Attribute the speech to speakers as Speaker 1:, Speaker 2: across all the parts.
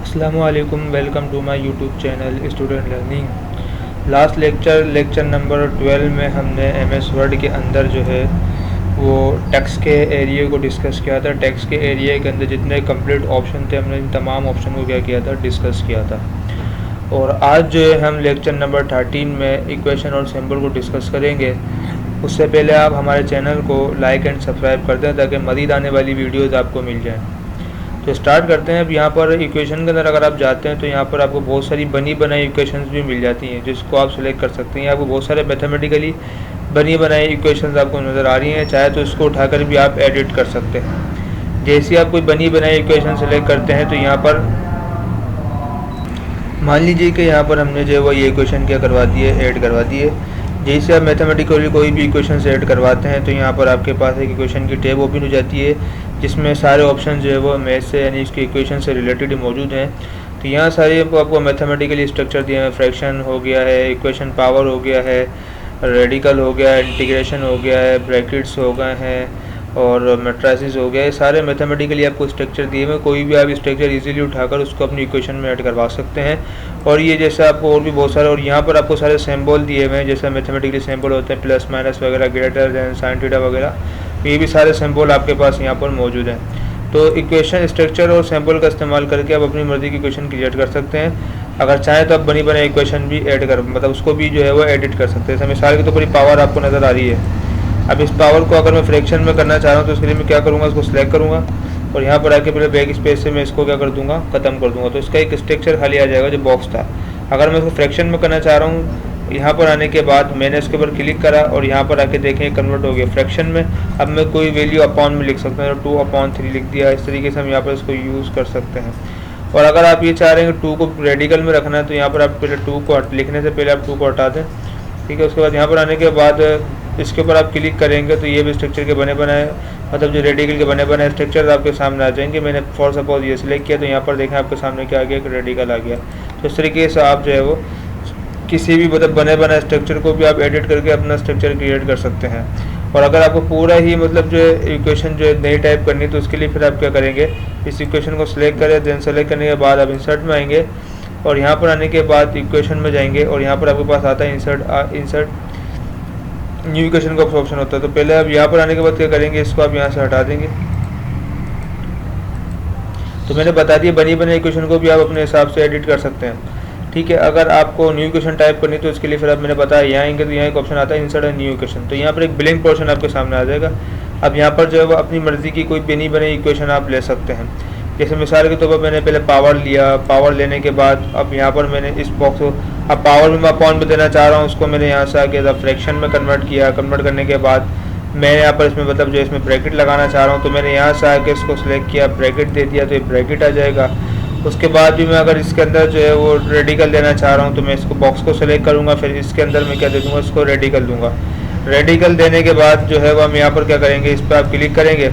Speaker 1: अस्सलामुअलैकुम, welcome to my YouTube channel student learning. Last lecture number 12 में हमने MS word के अंदर जो है वो टेक्स्ट के एरिया को डिस्कस किया था। टेक्स्ट के एरिया के अंदर जितने कंप्लीट ऑप्शन थे हमने इन तमाम ऑप्शन को क्या किया था, डिस्कस किया था। और आज जो है हम लेक्चर नंबर 13 में इक्वेशन और सिंबल को डिस्कस करेंगे। उससे पहले आप हमारे चैनल को लाइक एंड सब्सक्राइब कर दें ताकि मज़ीद आने वाली वीडियोज़ आपको मिल जाएँ। तो स्टार्ट करते हैं। अब यहाँ पर इक्वेशन के अंदर अगर आप जाते हैं तो यहाँ पर आपको बहुत सारी बनी बनाई इक्वेशंस भी मिल जाती हैं जिसको आप सेलेक्ट कर सकते हैं। आपको बहुत सारे मैथमेटिकली बनी बनाई इक्वेशंस आपको नज़र आ रही हैं, चाहे तो इसको उठाकर भी आप एडिट कर सकते हैं। जैसे आप कोई बनी बनाई इक्वेशन सेलेक्ट करते हैं तो यहाँ पर मान लीजिए कि यहाँ पर हमने जो है वो ये इक्वेशन क्या करवा दी है, ऐड करवा दी है। जैसे आप मैथमेटिकली कोई भी इक्वेशन ऐड करवाते हैं तो यहाँ पर आपके पास एक इक्वेशन की टेब ओपन हो जाती है जिसमें सारे ऑप्शन जो है वो मैथ से यानी इसके इक्वेशन से रिलेटेड मौजूद हैं। तो यहाँ सारे आपको मैथमेटिकली स्ट्रक्चर दिए हैं। फ्रैक्शन हो गया है, इक्वेशन पावर हो गया है, रेडिकल हो गया है, इंटीग्रेशन हो गया है, ब्रैकेट्स हो गए हैं और मैट्रिसेस हो गया। ये सारे मैथमेटिकली आपको स्ट्रक्चर दिए हुए, कोई भी आप स्ट्रक्चर इजीली उठाकर उसको अपनी इक्वेशन में ऐड करवा सकते हैं। और ये जैसे आपको और भी बहुत सारे, और यहाँ पर आपको सारे सिंबल दिए हुए हैं जैसे मैथमेटिकली सिंबल होते हैं प्लस माइनस वगैरह, ग्रेटर देन, साइन थीटा वगैरह। ये भी सारे सिंबल आपके पास यहाँ पर मौजूद हैं। तो इक्वेशन स्ट्रक्चर और सिंबल का इस्तेमाल करके आप अपनी मर्ज़ी की इक्वेशन क्रिएट कर सकते हैं। अगर चाहें तो आप बनी बनाई इक्वेशन भी ऐड कर मतलब उसको भी जो है वो एडिट कर सकते हैं। जैसे मिसाल के तौर पर पावर आपको नज़र आ रही है। अब इस पावर को अगर मैं फ्रैक्शन में करना चाह रहा हूँ तो उसके लिए मैं क्या करूँगा, इसको सिलेक्ट करूँगा और यहाँ पर आके पहले बैक स्पेस से मैं इसको क्या कर दूँगा, ख़त्म कर दूँगा। तो इसका एक स्ट्रक्चर खाली आ जाएगा जो बॉक्स था। अगर मैं इसको फ्रैक्शन में करना चाह रहा हूँ, यहाँ पर आने के बाद मैंने इसके ऊपर क्लिक करा और यहाँ पर आके देखें कन्वर्ट हो गया फ्रैक्शन में। अब मैं कोई वैल्यू अपॉन में लिख सकता हूँ, 2/3 लिख दिया। इस तरीके से हम यहाँ पर इसको यूज़ कर सकते हैं। और अगर आप ये चाह रहे हैं कि 2 को रेडिकल में रखना है तो यहाँ पर आप पहले 2 को लिखने से पहले आप 2 को हटा दें, ठीक है। उसके बाद यहाँ पर आने के बाद इसके ऊपर आप क्लिक करेंगे तो ये भी स्ट्रक्चर के बने बनाए मतलब जो रेडिकल के बने बनाए स्ट्रक्चर आपके सामने आ जाएंगे। मैंने फॉर सपोज ये सिलेक्ट किया तो यहाँ पर देखें आपके सामने क्या आ गया, एक रेडिकल आ गया। तो इस तरीके से आप जो है वो किसी भी मतलब बने बनाए स्ट्रक्चर को भी आप एडिट करके अपना स्ट्रक्चर क्रिएट कर सकते हैं। और अगर आपको पूरा ही मतलब जो है इक्वेशन जो है नई टाइप करनी तो उसके लिए फिर आप क्या करेंगे, इस इक्वेशन को सिलेक्ट करें, देन सेलेक्ट करने के बाद आप इंसर्ट में आएंगे और यहाँ पर आने के बाद इक्वेशन में जाएंगे और यहाँ पर आपके पास आता है इंसर्ट न्यू इक्वेशन का ऑप्शन होता है। तो पहले आप यहाँ पर आने के बाद क्या करेंगे, इसको आप यहाँ से हटा देंगे। तो मैंने बता दिया बनी बने इक्वेशन को भी आप अपने हिसाब से एडिट कर सकते हैं, ठीक है। अगर आपको न्यू इक्वेशन टाइप करनी तो इसके लिए फिर आप मैंने बताया यहाँ आएंगे तो यहाँ एक ऑप्शन आता है इंसर्ट अ न्यू इक्वेशन। तो यहाँ पर एक ब्लैंक पोर्शन आपके सामने आ जाएगा। अब यहाँ पर जो है वो अपनी मर्जी की कोई बनी बनी इक्वेशन आप ले सकते हैं। जैसे मिसाल के तौर पर मैंने पहले पावर लिया, पावर लेने के बाद अब यहाँ पर मैंने इस बॉक्स को अब पावर में मैं अपॉन में देना चाह रहा हूँ, उसको मैंने यहाँ से आके फ्रैक्शन में कन्वर्ट किया। कन्वर्ट करने के बाद मैं यहाँ पर इसमें मतलब जो इसमें ब्रैकेट लगाना चाह रहा हूँ तो मैंने यहाँ से आके इसको सिलेक्ट किया, ब्रैकेट दे दिया तो ये ब्रैकेट आ जाएगा। उसके बाद भी मैं अगर इसके अंदर जो है वो रेडिकल देना चाह रहा हूँ तो मैं इसको बॉक्स को सिलेक्ट करूँगा, फिर इसके अंदर मैं क्या दे दूँगा, इसको रेडिकल दूँगा। रेडिकल देने के बाद जो है वो हम यहाँ पर क्या करेंगे, इस पर आप क्लिक करेंगे।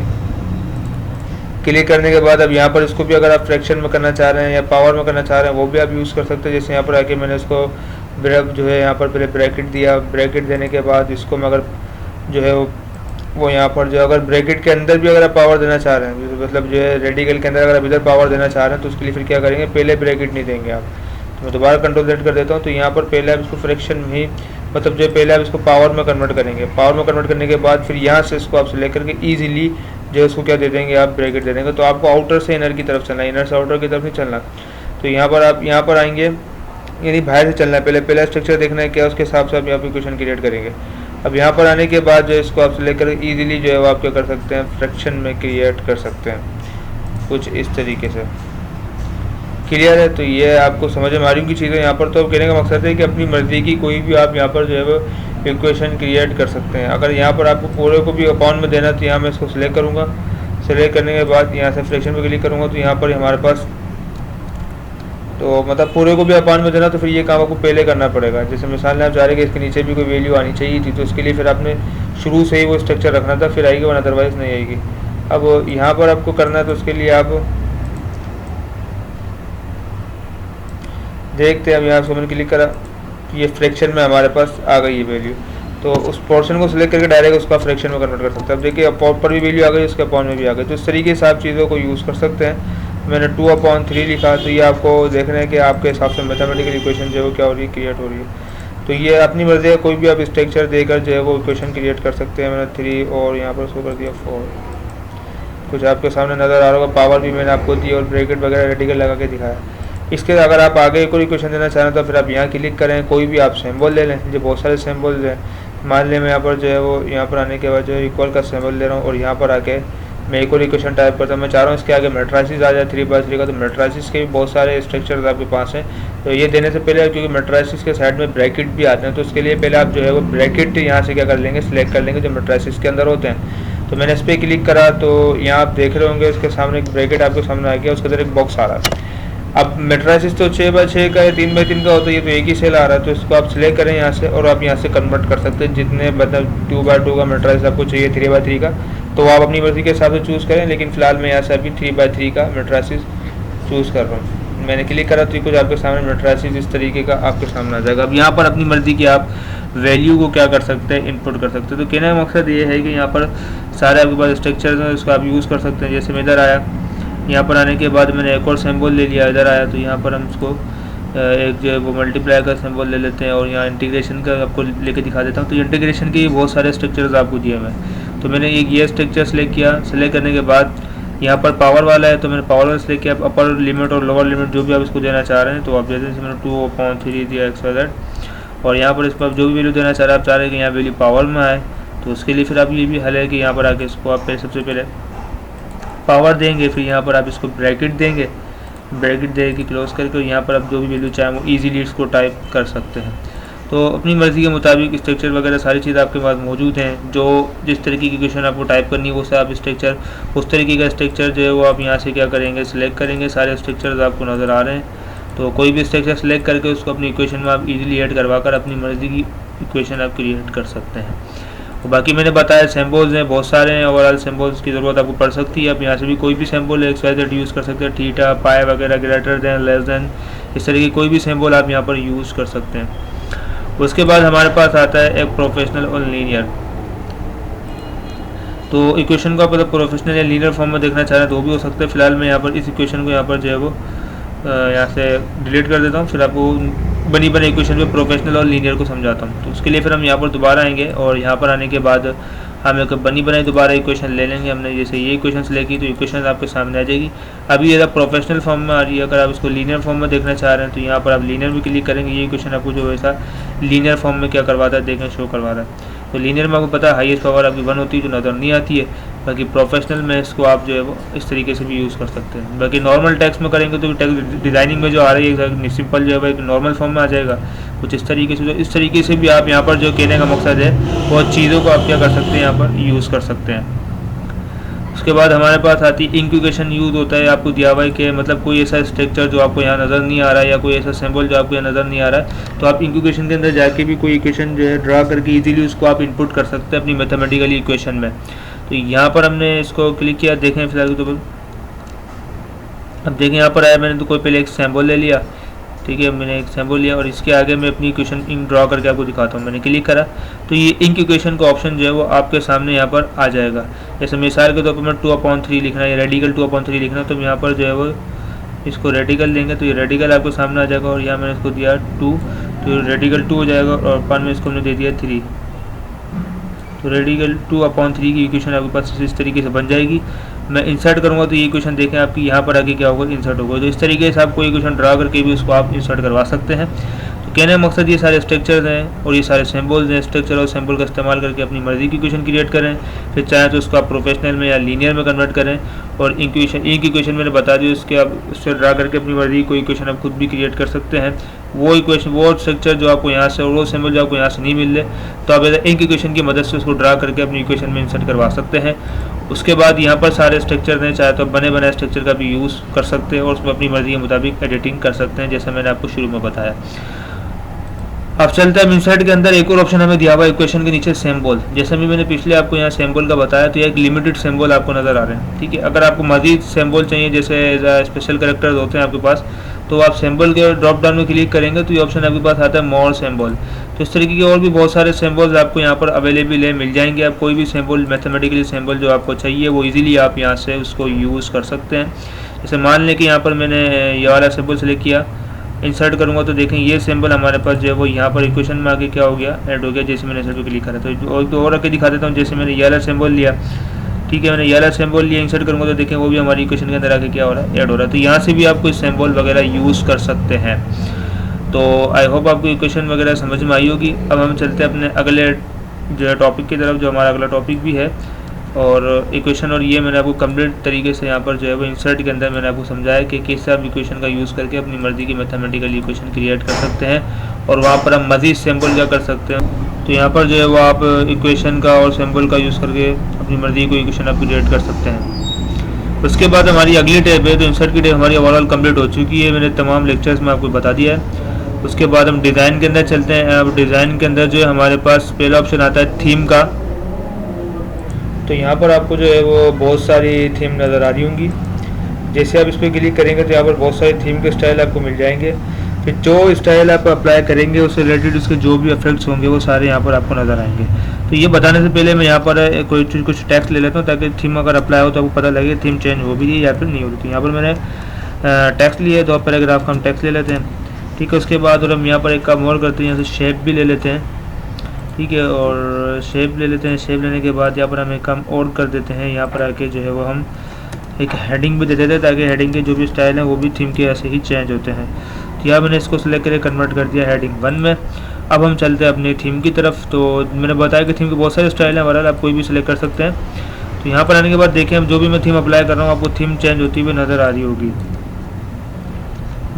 Speaker 1: क्लिक करने के बाद अब यहाँ पर इसको भी अगर आप फ्रैक्शन में करना चाह रहे हैं या पावर में करना चाह रहे हैं वो भी आप यूज़ कर सकते हैं। जैसे यहाँ पर आके मैंने इसको जो है यहाँ पर पहले ब्रैकेट दिया, ब्रैकेट देने के बाद इसको मैं अगर जो है वो यहाँ पर जो अगर ब्रैकेट के अंदर भी अगर आप पावर देना चाह रहे हैं मतलब जो है रेडिकल के अंदर अगर आप इधर पावर देना चाह रहे हैं तो उसके लिए फिर क्या करेंगे, पहले ब्रैकेट नहीं देंगे आप। तो मैं दोबारा कंट्रोल Z कर देता हूँ। तो यहाँ पर पहले आप इसको फ्रैक्शन में ही मतलब जो पहले आप इसको पावर में कन्वर्ट करेंगे। पावर में कन्वर्ट करने के बाद फिर यहाँ से इसको आप सेलेक्ट करके ईजिली जो इसको क्या दे देंगे, आप ब्रैकेट दे देंगे। तो आपको आउटर से इनर की तरफ चलना है, इनर से आउटर की तरफ नहीं चलना। तो यहाँ पर आप यहाँ पर आएंगे यानी बाहर से चलना है, पहले स्ट्रक्चर देखना है क्या, उसके हिसाब से आप यहाँ पर इक्वेशन क्रिएट करेंगे। अब यहाँ पर आने के बाद जो इसको आप सेलेक्ट करके ईजिली जो है वो आप क्या कर सकते हैं, फ्रैक्शन में क्रिएट कर सकते हैं कुछ इस तरीके से। क्लियर है? तो ये आपको समझ में आ रही की चीज़ें यहाँ पर। तो कहने का मकसद है कि अपनी मर्ज़ी की कोई भी आप यहाँ पर जो है वो इक्वेशन क्रिएट कर सकते हैं। अगर यहाँ पर आपको पूरे को भी अपॉन में देना तो यहाँ मैं इसको सिलेक्ट करूँगा। सिलेक्ट करने के बाद यहाँ से फ्रैक्शन पे क्लिक करूँगा तो यहाँ पर हमारे पास तो मतलब पूरे को भी अपॉन में देना तो फिर ये काम आपको पहले करना पड़ेगा। जैसे मिसाल ने आप चाह रहे कि इसके नीचे भी कोई वैल्यू आनी चाहिए थी तो उसके लिए फिर आपने शुरू से ही वो स्ट्रक्चर रखना था, फिर आएगी वरना अदरवाइज़ नहीं आएगी। अब यहाँ पर आपको करना है तो उसके लिए आप देखते हैं। अब यहाँ से मैंने क्लिक करा, ये फ्रैक्शन में हमारे पास आ गई है वैल्यू। तो उस पोर्शन को सिलेक्ट करके डायरेक्ट उसका फ्रैक्शन में कन्वर्ट कर सकते हैं। अब देखिए ऊपर भी वैल्यू आ गई, उसके अपॉन में भी आ गई। तो इस तरीके से आप चीज़ों को यूज़ कर सकते हैं। मैंने 2/3 लिखा, तो ये आपको देखना है कि आपके हिसाब से मैथमेटिकल इक्वेशन जो है वो क्या हो रही है, क्रिएट हो रही है। तो ये अपनी मर्ज़ी है, कोई भी आप स्ट्रक्चर देकर जो है वो इक्वेशन क्रिएट कर सकते हैं। मैंने 3 और यहाँ पर उसको कर दिया 4, कुछ आपके सामने नज़र आ रहा होगा। पावर भी मैंने आपको दी और ब्रैकेट वगैरह रेडिकल लगा के दिखाया। इसके अगर आप आगे कोई क्वेश्चन देना चाहें तो फिर आप यहाँ क्लिक करें, कोई भी आप सिंबल ले लें, जो बहुत सारे सिंबल्स हैं। मान लें मैं यहाँ पर जो है वो यहाँ पर आने के बाद जो है इक्वल का सिंबल ले रहा हूँ और यहाँ पर आके मैं इक्वल इक्वेशन टाइप करता हूँ। मैं चाह रहा हूँ इसके आगे मैट्रिसेस आ जाए 3/3 का, तो मैट्रिसेस के भी बहुत सारे स्ट्रक्चर्स आपके पास हैं। तो ये देने से पहले, क्योंकि मैट्रिसेस के साइड में ब्रैकेट भी आते हैं, तो उसके लिए पहले आप जो है वो ब्रैकेट यहाँ से क्या कर लेंगे, सिलेक्ट कर लेंगे जो मैट्रिसेस के अंदर होते हैं। तो मैंने इस पर क्लिक करा, तो यहाँ आप देख रहे होंगे इसके सामने एक ब्रैकेट आपके सामने आ गया, उसके अंदर एक बॉक्स आ रहा है। अब मैट्रिसेस तो 6/6 का है, 3/3 का होता है, ये तो एक ही सेल आ रहा है। तो इसको आप सिलेक्ट करें यहाँ से और आप यहाँ से कन्वर्ट कर सकते हैं जितने, मतलब 2/2 का मैट्रिसेस आपको चाहिए 3/3 का, तो आप अपनी मर्ज़ी के हिसाब से चूज़ करें। लेकिन फ़िलहाल मैं यहाँ से अभी 3/3 का मैट्रिसेस चूज़ कर रहा हूँ। मैंने क्लिक करा तो कुछ आपके सामने मैट्रिसेस इस तरीके का आपके सामने आ जाएगा। अब यहाँ पर अपनी मर्ज़ी की आप वैल्यू को क्या कर सकते हैं, इनपुट कर सकते हैं। तो कहने का मकसद ये है कि यहाँ पर सारे आपके पास स्ट्रक्चर्स हैं, उसको आप यूज़ कर सकते हैं। जैसे मैं इधर आया, यहाँ पर आने के बाद मैंने एक और सिंबल ले लिया, इधर आया तो यहाँ पर हम इसको एक जो है वो मल्टीप्लाई का सिंबल ले लेते हैं और यहाँ इंटीग्रेशन का आपको लेके दिखा देता हूँ। तो इंटीग्रेशन के बहुत सारे स्ट्रक्चर्स आपको दिए हुए हैं। तो मैंने एक ये स्ट्रक्चर सेलेक्ट किया, सेलेक्ट करने के बाद यहाँ पर पावर वाला है, तो मैंने पावर वाला सेलेक्ट किया। अपर लिमिट और लोअर लिमिट जो भी आप इसको देना चाह रहे हैं तो आप दे दें। मैंने 2/3 दिया XYZ, और यहाँ पर इस पर आप जो भी वैल्यू देना चाह रहे हैं, आप चाह रहे हैं कि यहाँ वैल्यू पावर में आए, तो उसके लिए फिर आप ये भी हल है कि यहाँ पर आके इसको आप सबसे पहले पावर देंगे, फिर यहाँ पर आप इसको ब्रैकेट देंगे, ब्रैकेट दे के क्लोज करके यहाँ पर आप जो भी वैल्यू चाहें वो इजीली इसको टाइप कर सकते हैं। तो अपनी मर्ज़ी के मुताबिक स्ट्रक्चर वगैरह सारी चीज़ आपके पास मौजूद हैं। जो जिस तरीके की क्वेश्चन आपको टाइप करनी है वो सब आप स्ट्रक्चर, उस तरीके का स्ट्रक्चर जो है वो आप यहाँ से क्या करेंगे, सिलेक्ट करेंगे। सारे स्ट्रक्चर्स आपको नज़र आ रहे हैं, तो कोई भी स्ट्रक्चर सेलेक्ट करके उसको अपनी इक्वेशन में आप इजीली ऐड करवा कर अपनी मर्ज़ी की इक्वेशन आप क्रिएट कर सकते हैं। तो बाकी मैंने बताया सिंबल्स हैं बहुत सारे हैं, ओवरऑल सिंबल्स की ज़रूरत आपको पड़ सकती है। आप यहाँ से भी कोई भी सिंबल XYZ यूज़ कर सकते हैं, थीटा, पाई वगैरह, ग्रेटर देन, लेस देन, इस तरीके कोई भी सिंबल आप यहाँ पर यूज़ कर सकते हैं। उसके बाद हमारे पास आता है एक प्रोफेशनल और लीनियर। तो इक्वेशन को आप अगर प्रोफेशनल या लीनियर फॉर्म में देखना चाह रहे हैं तो वो भी हो सकता है। फिलहाल मैं यहाँ पर इस इक्वेशन को यहाँ पर जो है वो यहाँ से डिलीट कर देता हूँ, फिर आपको बनी बनी इक्वेशन पे प्रोफेशनल और लीनियर को समझाता हूँ। तो उसके लिए फिर हम यहाँ पर दोबारा आएंगे और यहाँ पर आने के बाद हम एक बनी बनाई दोबारा इक्वेशन ले लेंगे। हमने जैसे ये इक्वेशन सेलेक्ट की तो इक्वेशन आपके सामने आ जाएगी। अभी ये प्रोफेशनल फॉर्म में आ रही है, अगर आप इसको लीनियर फॉर्म में देखना चाह रहे हैं तो यहाँ पर आप लीनियर में क्लिक करेंगे। ये इक्वेशन आपको जो वैसा लीनियर फॉर्म में क्या करवाता है देखें, शो करवा रहा है। तो लीनियर में आपको पता है हाईएस्ट पावर आपकी 1 होती है जो नज़र नहीं आती है। बाकी प्रोफेशनल में इसको आप जो है वो इस तरीके से भी यूज़ कर सकते हैं। बाकी नॉर्मल टेक्स्ट में करेंगे तो टेक्स्ट डिज़ाइनिंग में जो आ रही है सिंपल जो है वो एक नॉर्मल फॉर्म में आ जाएगा कुछ इस तरीके से। तो इस तरीके से भी आप यहाँ पर जो कहने का मकसद है बहुत चीज़ों को आप क्या कर सकते हैं, यहाँ पर यूज़ कर सकते हैं। उसके बाद हमारे पास आती है इंक्यूकेशन यूज़ होता है। आपको दिया हुआ है कि मतलब कोई ऐसा स्ट्रक्चर जो आपको यहाँ नज़र नहीं आ रहा है या कोई ऐसा सिंबल जो आपको यहाँ नज़र नहीं आ रहा है, तो आप इंक्यूकेशन के अंदर जाके भी कोई इक्वेशन जो है ड्रा करके इजीली उसको आप इनपुट कर सकते हैं अपनी मैथमेटिकल इक्वेशन में। तो यहाँ पर हमने इसको क्लिक किया, देखें फिलहाल तो अब देखें यहाँ पर आया, मैंने तो कोई पहले एक सिंबल ले लिया, ठीक है, मैंने एक सिंबल लिया और इसके आगे मैं अपनी इक्वेशन इंक ड्रा करके आपको दिखाता हूँ। मैंने क्लिक करा तो ये इंक इक्वेशन का ऑप्शन जो है वो आपके सामने यहाँ पर आ जाएगा। जैसे मिसाल के तौर पर मैं 2/3 लिखना है या रेडिकल 2/3 लिखना है, तो यहाँ पर जो है वो इसको रेडिकल देंगे तो ये रेडिकल आपको सामने आ जाएगा। और यहाँ मैंने इसको दिया 2 तो रेडिकल 2 हो जाएगा और अपन में इसको हमने दे दिया 3, तो रेडिकल 2/3 की इक्वेशन आपके पास इस तरीके से बन जाएगी। मैं इंसर्ट करूँगा तो ये इक्वेशन देखें आपकी यहाँ पर आगे क्या होगा, इंसर्ट होगा। तो इस तरीके से आप कोई इक्वेशन ड्रा करके भी उसको आप इंसर्ट करवा सकते हैं। तो कहने का मकसद ये सारे स्ट्रक्चर्स हैं और ये सारे सिंबल्स हैं, स्ट्रक्चर और सिंबल का इस्तेमाल करके अपनी मर्ज़ी की इक्वेशन क्रिएट करें। फिर चाहें तो उसको आप प्रोफेशनल में या लीनियर में कन्वर्ट करें। और इंक इक्वेशन मैंने बता दी, उसके आप उससे ड्रा करके अपनी मर्ज़ी कोई इक्वेशन आप खुद भी क्रिएट कर सकते हैं। वो इक्वेशन वो स्ट्रक्चर जो आपको यहाँ से और वो सिंबल जो आपको यहाँ से नहीं मिल रहे तो आप इंक इक्वेशन की मदद से उसको ड्रा करके अपनी इक्वेशन में इंसर्ट करवा सकते हैं। उसके बाद यहाँ पर सारे स्ट्रक्चर हैं, चाहे तो बने बनाए स्ट्रक्चर का भी यूज़ कर सकते हैं और उसमें अपनी मर्ज़ी के मुताबिक एडिटिंग कर सकते हैं, जैसे मैंने आपको शुरू में बताया। अब चलते हैं इंसर्ट के अंदर एक और ऑप्शन हमें दिया हुआ है इक्वेशन के नीचे सिंबल। जैसे भी मैंने पिछले आपको यहाँ सिंबल का बताया तो ये एक लिमिटेड सिंबल आपको नज़र आ रहे हैं, ठीक है। अगर आपको मज़ीद सिंबल चाहिए जैसे स्पेशल कैरेक्टर्स होते हैं आपके पास, तो आप सिंबल के ड्रॉप डाउन में क्लिक करेंगे तो ये ऑप्शन आपके पास आता है मोर सिंबल। तो इस तरीके के और भी बहुत सारे सिंबल्स आपको यहाँ पर अवेलेबल है, मिल जाएंगे। आप कोई भी सिंबल मैथमेटिकली सिंबल जो आपको चाहिए वो इजीली आप यहाँ से उसको यूज़ कर सकते हैं। जैसे मान लें कि यहाँ पर मैंने ये वाला सिंबल सेलेक्ट किया, इंसर्ट करूँगा तो देखें ये सिंबल हमारे पास जो है वो यहाँ पर इक्वेशन में आके क्या हो गया, ऐड हो गया। जैसे मैंने इंसर्ट पे क्लिक करा तो और आके दिखा देता हूँ। जैसे मैंने ये वाला सिंबल लिया, ठीक है, मैंने ये वाला सिंबल लिया, इंसर्ट करूँगा तो देखें वो भी हमारी इक्वेशन के अंदर आके क्या हो रहा है, ऐड हो रहा है। तो यहाँ से भी आप कोई सिंबल वगैरह यूज़ कर सकते हैं। तो आई होप आपको इक्वेशन वगैरह समझ में आई होगी। अब हम चलते हैं अपने अगले जो है टॉपिक की तरफ, जो हमारा अगला टॉपिक भी है और इक्वेशन। और ये मैंने आपको कंप्लीट तरीके से यहाँ पर जो है वो इंसर्ट के अंदर मैंने आपको समझाया कि कैसे आप इक्वेशन का यूज़ करके अपनी मर्ज़ी की मैथमेटिकल इक्वेशन क्रिएट कर सकते हैं और वहाँ पर हम मज़ीद सिंबल क्या कर सकते हैं। तो यहाँ पर जो है वो आप इक्वेशन का और सिंबल का यूज़ करके अपनी मर्ज़ी को इक्वेशन आप क्रिएट कर सकते हैं। उसके बाद हमारी अगली टैब है, तो इंसर्ट की टैब हमारी ओवरऑल कंप्लीट हो चुकी है। मैंने तमाम लेक्चर्स में आपको बता दिया है। उसके बाद हम डिज़ाइन के अंदर चलते हैं। अब डिज़ाइन के अंदर जो है हमारे पास पहला ऑप्शन आता है थीम का। तो यहाँ पर आपको जो है वो बहुत सारी थीम नज़र आ रही होंगी। जैसे आप इस पर क्लिक करेंगे तो यहाँ पर बहुत सारे थीम के स्टाइल आपको मिल जाएंगे। फिर जो स्टाइल आप अप्लाई करेंगे उससे रिलेटेड उसके जो भी इफेक्ट्स होंगे वो सारे यहाँ पर आपको नज़र आएंगे। तो ये बताने से पहले मैं यहाँ पर कुछ टेक्स्ट ले लेता हूँ ताकि थीम अगर अप्लाई हो तो आपको पता लगे थीम चेंज हो भी या फिर नहीं हो रही। तो यहाँ पर मैंने टेक्स्ट लिया है, 2 पैराग्राफ का हम टेक्स्ट ले लेते हैं, ठीक है। उसके बाद और हम यहाँ पर एक काम और करते हैं, यहाँ से शेप भी ले लेते हैं, ठीक है, और शेप ले लेते हैं। शेप लेने के बाद यहाँ पर हम एक काम और कर देते हैं, यहाँ पर आके जो है वो हम एक हेडिंग भी दे देते हैं ताकि हेडिंग के जो भी स्टाइल हैं वो भी थीम के ऐसे ही चेंज होते हैं। तो यहाँ मैंने इसको सिलेक्ट करके कन्वर्ट कर दिया हेडिंग 1 में। अब हम चलते हैं अपने थीम की तरफ। तो मैंने बताया कि थीम के बहुत सारे स्टाइल हैं, बहरहाल आप कोई भी सिलेक्ट कर सकते हैं। तो यहाँ पर आने के बाद देखें हम जो भी मैं थीम अप्लाई कर रहा हूँ आपको थीम चेंज होती हुई नज़र आ रही होगी।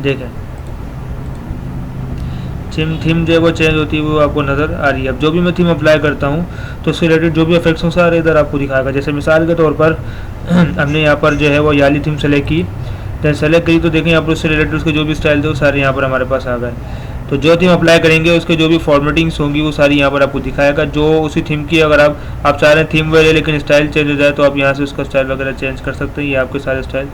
Speaker 1: देखें थीम जो है वो चेंज होती है वो आपको नज़र आ रही है। अब जो भी मैं थीम अप्लाई करता हूँ तो उससे रिलेटेड जो भी इफेक्ट्स हों सारे इधर आपको दिखाएगा। जैसे मिसाल के तौर पर हमने यहाँ पर जो है वो याली थीम सेलेक्ट की, दैन सेलेक्ट करी तो देखें यहाँ पर उससे रिलेटेड उसके जो भी स्टाइल थे वो सारे यहाँ पर हमारे पास आ गए। तो जो थीम अप्लाई करेंगे उसके जो भी फॉर्मेटिंग्स होंगी वो सारी यहाँ पर आपको दिखाएगा। जो उसी थीम की अगर आप चाह रहे हैं थीम वगैरह लेकिन स्टाइल चेंज हो जाए तो आप यहाँ से उसका स्टाइल वगैरह चेंज कर सकते हैं। ये आपके सारे स्टाइल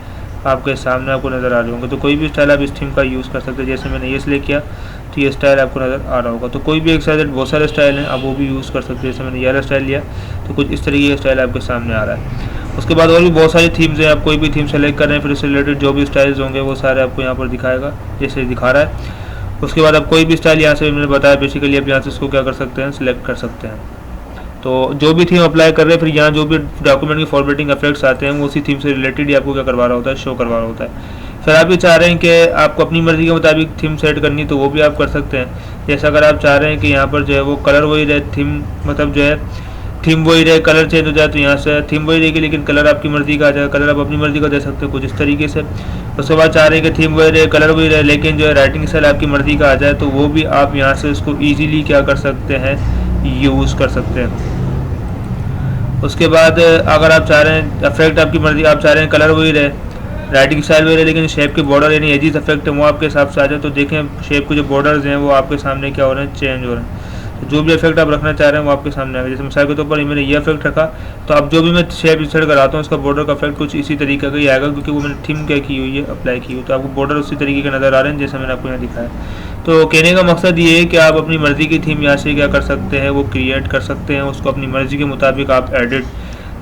Speaker 1: आपके सामने आपको नज़र आ रहे होंगे। तो कोई भी स्टाइल आप इस थीम का यूज़ कर सकते हैं। जैसे मैंने ये सिलेक्ट किया तो ये स्टाइल आपको नज़र आ रहा होगा। तो कोई भी एक साइड बहुत सारे स्टाइल हैं, आप वो भी यूज़ कर सकते हैं। जैसे मैंने ये वाला स्टाइल लिया तो कुछ इस तरीके का स्टाइल आपके सामने आ रहा है। उसके बाद और भी बहुत सारी थीम्स हैं, आप कोई भी थीम सेलेक्ट कर रहे हैं फिर उससे रिलेटेड जो भी स्टाइल्स होंगे वो सारे आपको यहाँ पर दिखाएगा जैसे दिखा रहा है। उसके बाद आप कोई भी स्टाइल यहाँ से मैंने बताया बेसिकली आप यहाँ से इसको क्या कर सकते हैं, सिलेक्ट कर सकते हैं। तो जो भी थीम अप्लाई कर रहे हैं फिर यहाँ जो भी डॉक्यूमेंट की फॉर्मेटिंग इफेक्ट्स आते हैं वो उसी थीम से रिलेटेड ही आपको क्या करवा रहा होता है, शो करवा रहा होता है। फिर आप ये चाह रहे हैं कि आपको अपनी मर्ज़ी के मुताबिक थीम सेट करनी तो वो भी आप कर सकते हैं। जैसे अगर आप चाह रहे हैं कि यहाँ पर जो है वो कलर वही रहे, थीम मतलब जो है थीम वही रहे, कलर चेंज हो जाए तो यहाँ से थीम वही रहेगी लेकिन कलर आपकी मर्ज़ी का आ जाएगा। कलर आप अपनी मर्ज़ी का दे सकते हैं कुछ इस तरीके से। उसके बाद चाह रहे हैं कि थीम वही रहे, कलर वही रहे लेकिन जो है राइटिंग स्टाइल आपकी मर्ज़ी का आ जाए तो वो भी आप यहाँ से उसको ईजीली क्या कर सकते हैं, यूज़ कर सकते हैं। उसके बाद अगर आप चाह रहे हैं इफेक्ट आपकी मर्ज़ी, आप चाह रहे हैं कलर वही रहे, राइटिंग स्टाइल वही रहे लेकिन शेप के बॉर्डर यानी एजिस इफेक्ट है वो आपके हिसाब से आ जाए तो देखें शेप के जो बॉर्डर्स हैं वो आपके सामने क्या हो रहे हैं, चेंज हो रहे हैं। तो जो भी इफेक्ट आप रखना चाह रहे हैं वो आपके सामने आएगा। जैसे मिसाल के तौर पर मैंने ये इफेक्ट रखा तो अब जो भी मैं शेप इंसर्ट कराता हूँ उसका बॉर्डर का इफेक्ट कुछ इसी तरीके का ही आएगा क्योंकि वो मैंने थीम क्या की हुई है, अप्लाई की हुई। तो आपको बॉर्डर उसी तरीके के नज़र आ रहे हैं जैसे मैंने आपको यहाँ दिखाया। तो कहने का मकसद ये है कि आप अपनी मर्ज़ी की थीम यहाँ से क्या कर सकते हैं, वो क्रिएट कर सकते हैं, उसको अपनी मर्ज़ी के मुताबिक आप एडिट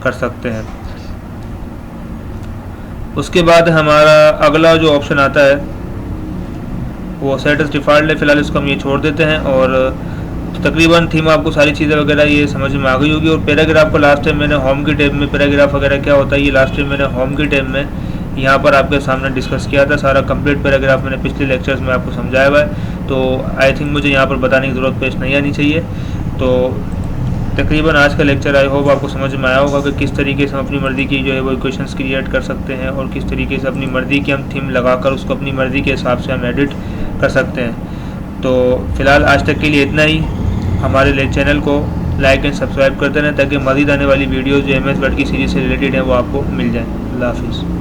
Speaker 1: कर सकते हैं। उसके बाद हमारा अगला जो ऑप्शन आता है वो सेट एज डिफ़ॉल्ट है। फिलहाल इसको हम ये छोड़ देते हैं और तकरीबन थीम आपको सारी चीज़ें वगैरह ये समझ में आ गई होगी। और पैराग्राफ को लास्ट टाइम मैंने होम की टैब में पैराग्राफ वगैरह क्या होता है ये लास्ट टाइम मैंने होम की टैब में यहाँ पर आपके सामने डिस्कस किया था। सारा कंप्लीट पैराग्राफ मैंने पिछले लेक्चर्स में आपको समझाया हुआ है। तो आई थिंक मुझे यहाँ पर बताने की ज़रूरत पेश नहीं आनी चाहिए। तो तकरीबन आज का लेक्चर आई होप आपको समझ में आया होगा कि किस तरीके से हम अपनी मर्ज़ी की जो है वो इक्वेशंस क्रिएट कर सकते हैं और किस तरीके से अपनी मर्ज़ी की हम थीम लगाकर उसको अपनी मर्ज़ी के हिसाब से हम एडिट कर सकते हैं। तो फ़िलहाल आज तक के लिए इतना ही। हमारे चैनल को लाइक एंड सब्सक्राइब करते रहें ताकि मज़ीद आने वाली वीडियोज़ जो MS वर्ड की सीरीज़ से रिलेटेड हैं वो आपको मिल जाएँ। अल्लाह हाफिज़।